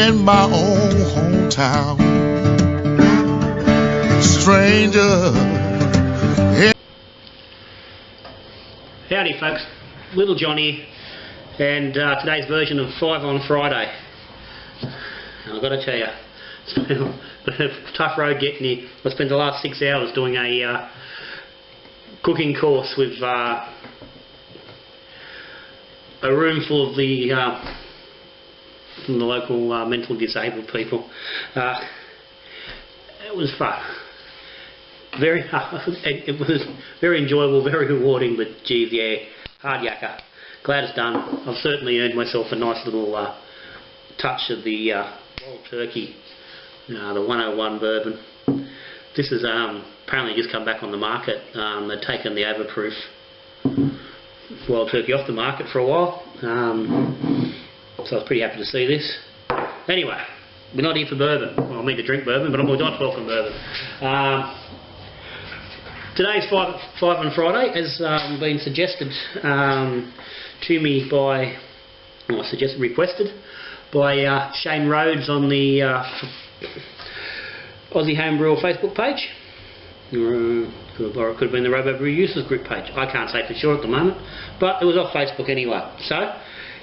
in my own hometown. Stranger. Howdy folks, Little John here, and today's version of 5 on Friday. I've got to tell you, it's been a tough road getting here. I spent the last 6 hours doing a cooking course with a room full of the from the local mentally disabled people. It was fun. It was very enjoyable, very rewarding, but geez, yeah, hard yakka. Glad it's done. I've certainly earned myself a nice little touch of the Wild Turkey, the 101 bourbon. This is apparently just come back on the market. They'd taken the overproof Wild Turkey off the market for a while, so I was pretty happy to see this. Anyway, we're not here for bourbon. Well, I mean to drink bourbon, but I'm not talking bourbon. Today's 5 on Friday has been suggested to me by, requested by Shane Rhodes on the Aussie Homebrewer Facebook page, or it could have been the Robo Brew Users Group page. I can't say for sure at the moment, but it was off Facebook anyway. So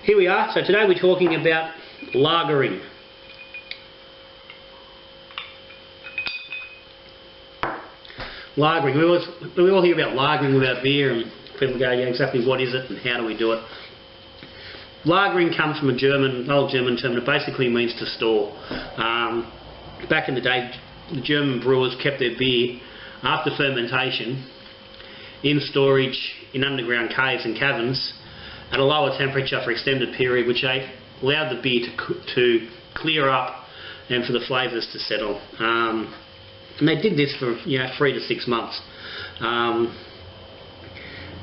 here we are. So today we're talking about lagering. Lagering. We all hear about lagering with our beer, and people go, yeah, exactly what is it and how do we do it? Lagering comes from an old German term that basically means to store. Back in the day, the German brewers kept their beer after fermentation in storage in underground caves and caverns at a lower temperature for extended period, which allowed the beer to clear up and for the flavours to settle. And they did this for 3 to 6 months,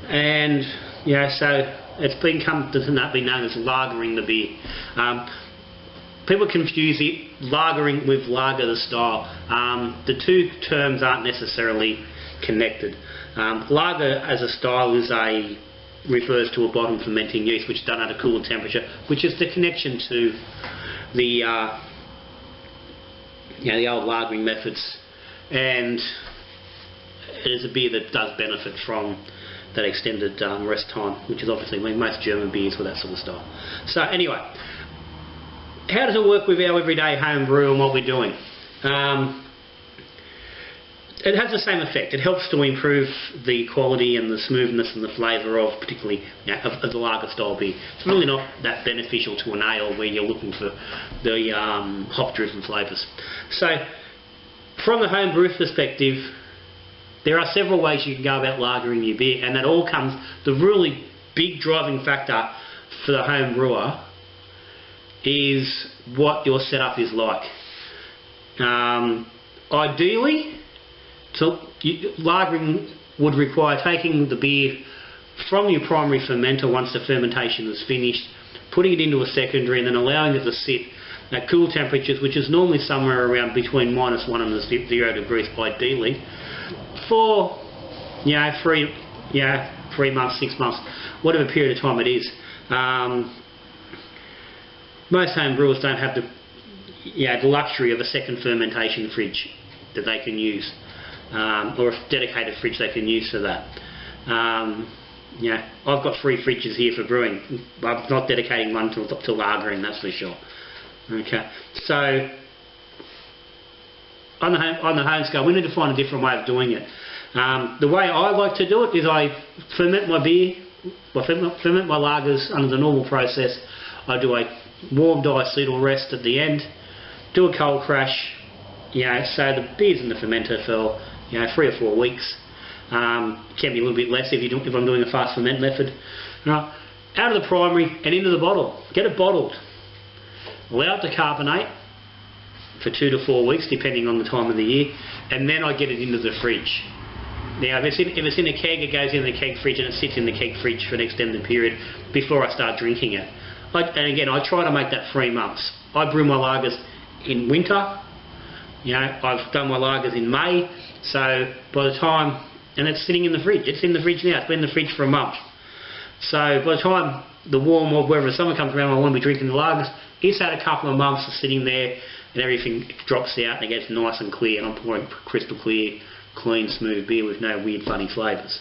and so it's become to be known as lagering the beer. People confuse lagering with lager the style. The two terms aren't necessarily connected. Lager as a style refers to a bottom fermenting yeast, which is done at a cooler temperature, which is the connection to the the old lagering methods. And it is a beer that does benefit from that extended rest time, which is obviously most German beers with that sort of style. So anyway, how does it work with our everyday home brew and what we're doing? It has the same effect. It helps to improve the quality and the smoothness and the flavour of particularly of the lager style beer. It's really not that beneficial to an ale where you're looking for the hop driven flavours. So from the home brew perspective, there are several ways you can go about lagering your beer, and that all comes, the really big driving factor for the home brewer is what your setup is like. Ideally, lagering would require taking the beer from your primary fermenter once the fermentation is finished, putting it into a secondary, and then allowing it to sit at cool temperatures, which is normally somewhere around between -1 and 0 degrees ideally, for 3 months, 6 months, whatever period of time it is. Most home brewers don't have the luxury of a second fermentation fridge that they can use, or a dedicated fridge they can use for that. I've got 3 fridges here for brewing. I'm not dedicating one to lagering, that's for sure. Okay, so on the home scale, we need to find a different way of doing it. The way I like to do it is I ferment my beer, ferment my lagers under the normal process. I do a warm diacetyl rest at the end, do a cold crash, so the beer's in the fermenter for 3 or 4 weeks. Can be a little bit less if I'm doing a fast ferment method. Right, out of the primary and into the bottle. Get it bottled. Allow it to carbonate for 2 to 4 weeks, depending on the time of the year, and then I get it into the fridge. Now, if it's in a keg, it goes in the keg fridge and it sits in the keg fridge for an extended period before I start drinking it. And again, I try to make that 3 months. I brew my lagers in winter. I've done my lagers in May, so by the time, and it's sitting in the fridge. It's in the fridge now. It's been in the fridge for a month. So by the time the warm or wherever summer comes around, I want to be drinking the lagers. It's had a couple of months of sitting there and everything drops out and it gets nice and clear, and I'm pouring crystal clear, clean, smooth beer with no weird funny flavours.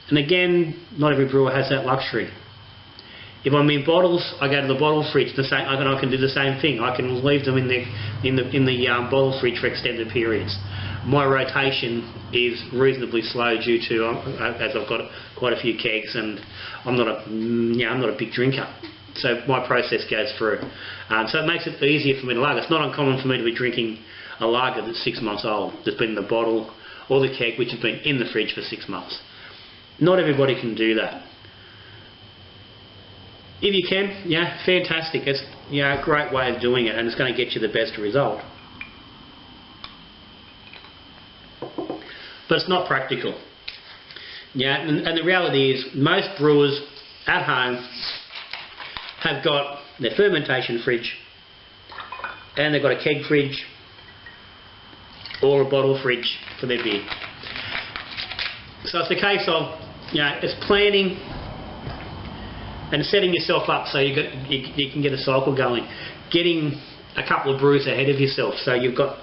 And again, not every brewer has that luxury. If I'm in bottles, I go to the bottle fridge. I can do the same thing. I can leave them in the bottle fridge for extended periods. My rotation is reasonably slow due to as I've got quite a few kegs, and I'm not a big drinker. So my process goes through. So it makes it easier for me to lager. It's not uncommon for me to be drinking a lager that's 6 months old, that's been in the bottle or the keg, which has been in the fridge for 6 months. Not everybody can do that. If you can, yeah, fantastic. It's a great way of doing it, and it's going to get you the best result. But it's not practical. Yeah, and the reality is most brewers at home have got their fermentation fridge, and they've got a keg fridge or a bottle fridge for their beer. So it's a case of, it's planning and setting yourself up so you can get a cycle going. Getting a couple of brews ahead of yourself so you've got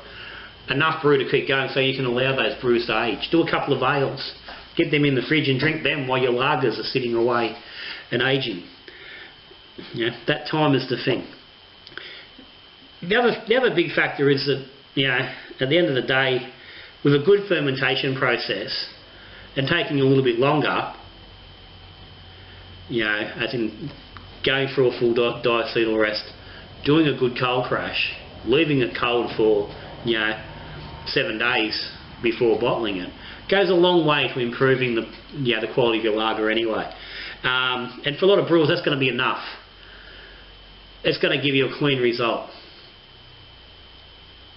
enough brew to keep going so you can allow those brews to age. Do a couple of ales, get them in the fridge and drink them while your lagers are sitting away and aging. That time is the thing. The other big factor is that, at the end of the day, with a good fermentation process and taking a little bit longer, as in going through a full diacetyl rest, doing a good cold crash, leaving it cold for 7 days before bottling it, goes a long way to improving the quality of your lager anyway. And for a lot of brewers, that's going to be enough. It's going to give you a clean result.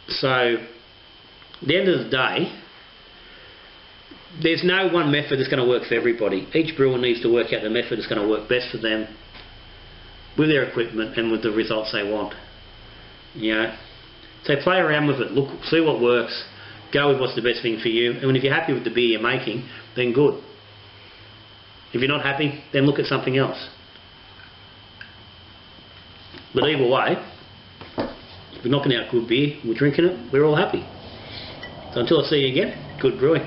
So, at the end of the day, there's no one method that's going to work for everybody. Each brewer needs to work out the method that's going to work best for them, with their equipment and with the results they want. So play around with it, look, see what works, go with what's the best thing for you, and if you're happy with the beer you're making, then good. If you're not happy, then look at something else. But either way, if we're knocking out good beer, we're drinking it, we're all happy. So until I see you again, good brewing.